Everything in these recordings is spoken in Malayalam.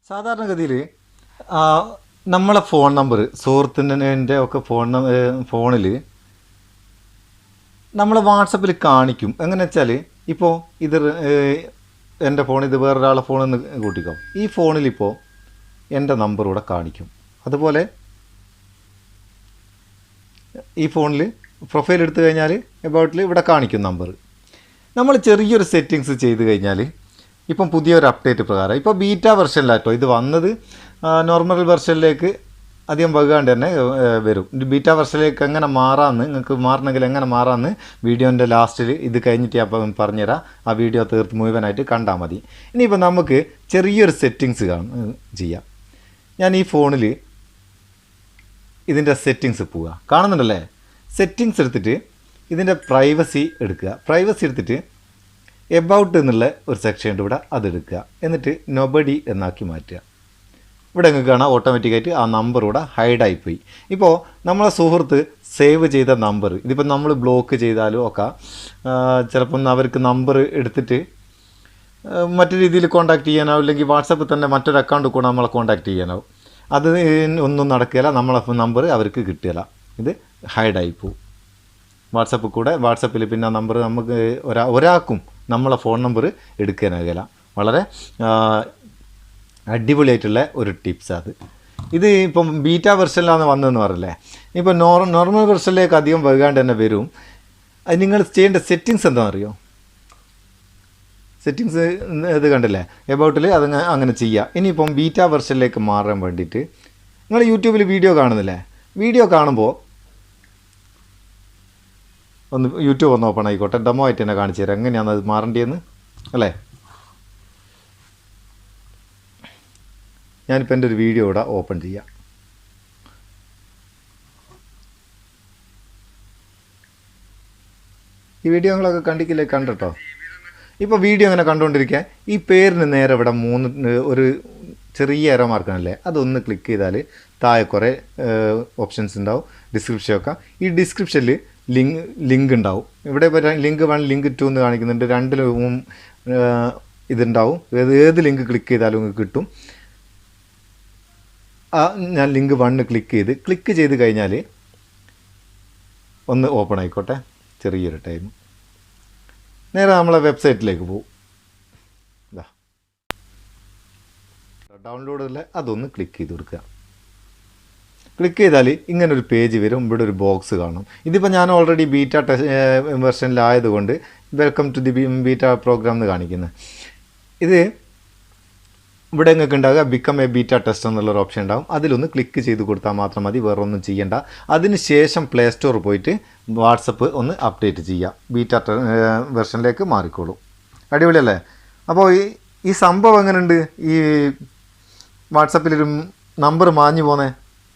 സാധാരണഗതിയിൽ നമ്മളെ ഫോൺ നമ്പർ സുഹൃത്തിൻ്റെ ഒക്കെ ഫോണിൽ നമ്മൾ വാട്സപ്പിൽ കാണിക്കും. എങ്ങനെ വെച്ചാൽ ഇപ്പോൾ ഇത് എൻ്റെ ഫോൺ, ഇത് വേറൊരാളെ ഫോണെന്ന് കൂട്ടിക്കോ. ഈ ഫോണിലിപ്പോൾ എൻ്റെ നമ്പർ ഇവിടെ കാണിക്കും. അതുപോലെ ഈ ഫോണിൽ പ്രൊഫൈൽ എടുത്തു കഴിഞ്ഞാൽ എബൌട്ടിൽ ഇവിടെ കാണിക്കും നമ്പർ. നമ്മൾ ചെറിയൊരു സെറ്റിങ്സ് ചെയ്ത് കഴിഞ്ഞാൽ ഇപ്പം പുതിയൊരു അപ്ഡേറ്റ് പ്രകാരം ഇപ്പോൾ ബീറ്റ വെർഷനിലാട്ടോ ഇത് വന്നത്, നോർമൽ വെർഷനിലേക്ക് അധികം വൈകാണ്ട് തന്നെ വരും. ബീറ്റ വെർഷനിലേക്ക് എങ്ങനെ മാറാമെന്ന്, നിങ്ങൾക്ക് മാറണമെങ്കിൽ എങ്ങനെ മാറാമെന്ന് വീഡിയോൻ്റെ ലാസ്റ്റിൽ ഇത് കഴിഞ്ഞിട്ട് ഞാൻ പറഞ്ഞുതരാം. ആ വീഡിയോ തീർത്ത് മുഴുവനായിട്ട് കണ്ടാൽ മതി. ഇനിയിപ്പോൾ നമുക്ക് ചെറിയൊരു സെറ്റിങ്സ് ചെയ്യാം. ഞാൻ ഈ ഫോണിൽ ഇതിൻ്റെ സെറ്റിങ്സ് പോവുക, കാണുന്നുണ്ടല്ലേ? സെറ്റിങ്സ് എടുത്തിട്ട് ഇതിൻ്റെ പ്രൈവസി എടുക്കുക. പ്രൈവസി എടുത്തിട്ട് എബൌട്ട് എന്നുള്ള ഒരു സെക്ഷൻ ഉണ്ട് ഇവിടെ, അതെടുക്കുക. എന്നിട്ട് നൊബഡി എന്നാക്കി മാറ്റുക. ഇവിടെ നിങ്ങൾക്ക് കാണാം ഓട്ടോമാറ്റിക്കായിട്ട് ആ നമ്പർ ഇവിടെ ഹൈഡായിപ്പോയി. ഇപ്പോൾ നമ്മളെ സുഹൃത്ത് സേവ് ചെയ്ത നമ്പർ ഇതിപ്പോൾ നമ്മൾ ബ്ലോക്ക് ചെയ്താലും ഒക്കെ ചിലപ്പം അവർക്ക് നമ്പർ എടുത്തിട്ട് മറ്റു രീതിയിൽ കോൺടാക്റ്റ് ചെയ്യാനാവും, അല്ലെങ്കിൽ വാട്സപ്പിൽ തന്നെ മറ്റൊരു അക്കൗണ്ട് കൂടെ നമ്മളെ കോൺടാക്റ്റ് ചെയ്യാനാവും. അത് ഒന്നും നടക്കുകയില്ല, നമ്മളെ നമ്പർ അവർക്ക് കിട്ടുകയില്ല, ഇത് ഹൈഡായിപ്പോവും വാട്സപ്പിൽ. പിന്നെ നമ്പർ നമുക്ക് ഒരാൾക്കും നമ്മളെ ഫോൺ നമ്പർ എടുക്കാനാകില്ല. വളരെ അടിപൊളിയായിട്ടുള്ള ഒരു ടിപ്സ് അത്. ഇത് ഇപ്പം ബീറ്റ വെർഷനിലാണ് വന്നതെന്ന് പറയല്ലേ. ഇപ്പോൾ നോർമൽ വെർഷനിലേക്ക് അധികം വൈകാണ്ട് തന്നെ വരും. അത് നിങ്ങൾ ചെയ്യേണ്ട സെറ്റിങ്സ് എന്താണെന്നറിയോ? സെറ്റിങ്സ് ഇത് കണ്ടില്ലേ, എബൌട്ടിൽ അത് അങ്ങനെ ചെയ്യുക. ഇനിയിപ്പം ബീറ്റ വെർഷനിലേക്ക് മാറാൻ വേണ്ടിയിട്ട് നിങ്ങൾ യൂട്യൂബിൽ വീഡിയോ കാണുന്നില്ലേ, വീഡിയോ കാണുമ്പോൾ ഒന്ന് യൂട്യൂബ് ഒന്ന് ഓപ്പൺ ആയിക്കോട്ടെ, ഡെമോ ആയിട്ട് തന്നെ കാണിച്ചു തരാം എങ്ങനെയാണ് അത് മാറേണ്ടതെന്ന് അല്ലേ. ഞാനിപ്പോൾ എൻ്റെ ഒരു വീഡിയോ ഇവിടെ ഓപ്പൺ ചെയ്യാം. ഈ വീഡിയോ നിങ്ങളൊക്കെ കണ്ടിക്കില്ലേ? കണ്ടോ? ഇപ്പോൾ വീഡിയോ അങ്ങനെ കണ്ടുകൊണ്ടിരിക്കുക. ഈ പേരിന് നേരെ ഇവിടെ ഒരു ചെറിയ എറോ മാർക്കാണല്ലേ, അതൊന്ന് ക്ലിക്ക് ചെയ്താൽ താഴെ കുറേ ഓപ്ഷൻസ് ഉണ്ടാവും, ഡിസ്ക്രിപ്ഷനൊക്കെ. ഈ ഡിസ്ക്രിപ്ഷനിൽ ലിങ്ക് ഉണ്ടാവും. ഇവിടെ ഇപ്പോൾ ലിങ്ക് 1 ലിങ്ക് 2 എന്ന് കാണിക്കുന്നുണ്ട്. രണ്ടിലും ഇതുണ്ടാവും. ഏത് ലിങ്ക് ക്ലിക്ക് ചെയ്താലും നിങ്ങൾക്ക് കിട്ടും. ഞാൻ ലിങ്ക് 1 ക്ലിക്ക് ചെയ്ത് കഴിഞ്ഞാൽ ഒന്ന് ഓപ്പൺ ആയിക്കോട്ടെ, ചെറിയൊരു ടൈം. നേരെ നമ്മളെ വെബ്സൈറ്റിലേക്ക് പോകും. ഇതാ ഡൗൺലോഡിൽ അതൊന്ന് ക്ലിക്ക് ചെയ്ത് കൊടുക്കുക. ക്ലിക്ക് ചെയ്താൽ ഇങ്ങനൊരു പേജ് വരും. ഇവിടെ ഒരു ബോക്സ് കാണും. ഇതിപ്പോൾ ഞാൻ ഓൾറെഡി ബീറ്റ വെർഷനിലായതുകൊണ്ട് welcome to the beta program എന്ന് കാണിക്കുന്നത്. ഇത് ഇവിടെ നിങ്ങൾക്ക് ഉണ്ടാകുക ബിക്കം എ ബീറ്റ ടെസ്റ്റ് എന്നുള്ളൊരു ഓപ്ഷൻ ഉണ്ടാകും. അതിലൊന്ന് ക്ലിക്ക് ചെയ്ത് കൊടുത്താൽ മാത്രം മതി, വേറെ ഒന്നും ചെയ്യേണ്ട. അതിന് ശേഷം പ്ലേ സ്റ്റോർ പോയിട്ട് വാട്സപ്പ് ഒന്ന് അപ്ഡേറ്റ് ചെയ്യുക, ബീറ്റ വെർഷനിലേക്ക് മാറിക്കോളും. അടിപൊളിയല്ലേ? അപ്പോൾ ഈ സംഭവം എങ്ങനെയുണ്ട്? ഈ വാട്സപ്പിലൊരു നമ്പർ മാഞ്ഞു പോന്നേ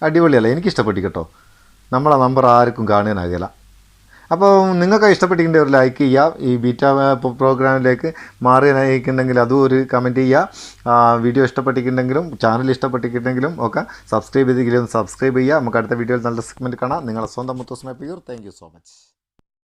അടിപൊളിയല്ലേ? എനിക്കിഷ്ടപ്പെട്ടു കേട്ടോ. നമ്മളെ നമ്പർ ആർക്കും കാണാനാകില്ല. അപ്പോൾ നിങ്ങൾക്ക് ഇഷ്ടപ്പെട്ടിട്ടുണ്ടെങ്കിൽ ഒരു ലൈക്ക് ചെയ്യുക. ഈ ബീറ്റ പ്രോഗ്രാമിലേക്ക് മാറി നയിക്കുന്നുണ്ടെങ്കിൽ അതും ഒരു കമൻറ്റ് ചെയ്യുക. വീഡിയോ ഇഷ്ടപ്പെട്ടിട്ടുണ്ടെങ്കിലും ചാനൽ ഇഷ്ടപ്പെട്ടിട്ടുണ്ടെങ്കിലും ഒക്കെ സബ്സ്ക്രൈബ് ചെയ്യുക. നമുക്ക് അടുത്ത വീഡിയോയിൽ നല്ല സെഗ്മെൻറ്റ് കാണാം. നിങ്ങളെ സ്വന്തം Muthoos Meppayyur. Thank you so much.